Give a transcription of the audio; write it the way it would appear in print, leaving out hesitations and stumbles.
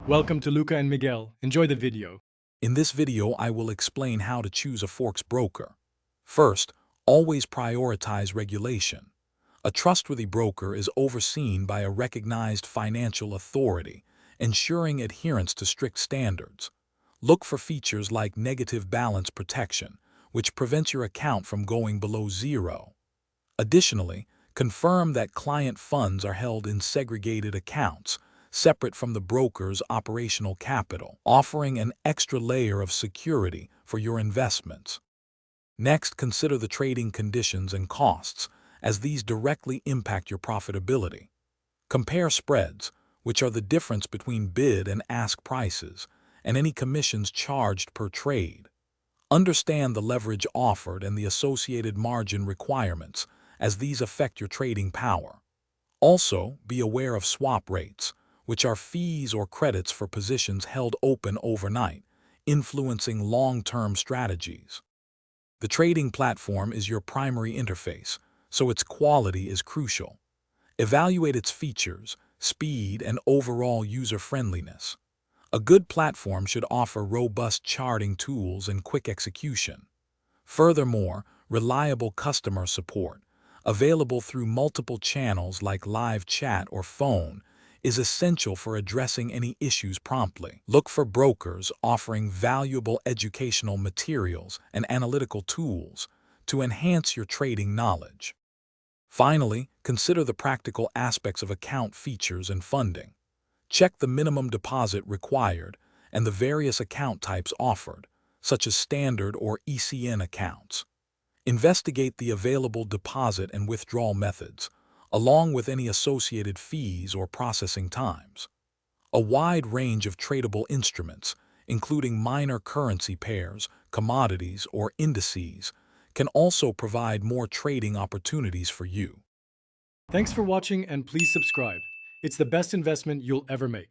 Welcome to Luca and Miguel. Enjoy the video. In this video, I will explain how to choose a Forex broker. First, always prioritize regulation. A trustworthy broker is overseen by a recognized financial authority, ensuring adherence to strict standards. Look for features like negative balance protection, which prevents your account from going below zero. Additionally, confirm that client funds are held in segregated accounts, separate from the broker's operational capital, offering an extra layer of security for your investments. Next, consider the trading conditions and costs, as these directly impact your profitability. Compare spreads, which are the difference between bid and ask prices, and any commissions charged per trade. Understand the leverage offered and the associated margin requirements, as these affect your trading power. Also, be aware of swap rates, which are fees or credits for positions held open overnight, influencing long-term strategies. The trading platform is your primary interface, so its quality is crucial. Evaluate its features, speed, and overall user-friendliness. A good platform should offer robust charting tools and quick execution. Furthermore, reliable customer support, available through multiple channels like live chat or phone, is essential for addressing any issues promptly. Look for brokers offering valuable educational materials and analytical tools to enhance your trading knowledge. Finally, consider the practical aspects of account features and funding. Check the minimum deposit required and the various account types offered, such as standard or ECN accounts. Investigate the available deposit and withdrawal methods, along with any associated fees or processing times. A wide range of tradable instruments, including minor currency pairs, commodities, or indices, can also provide more trading opportunities for you. Thanks for watching and please subscribe. It's the best investment you'll ever make.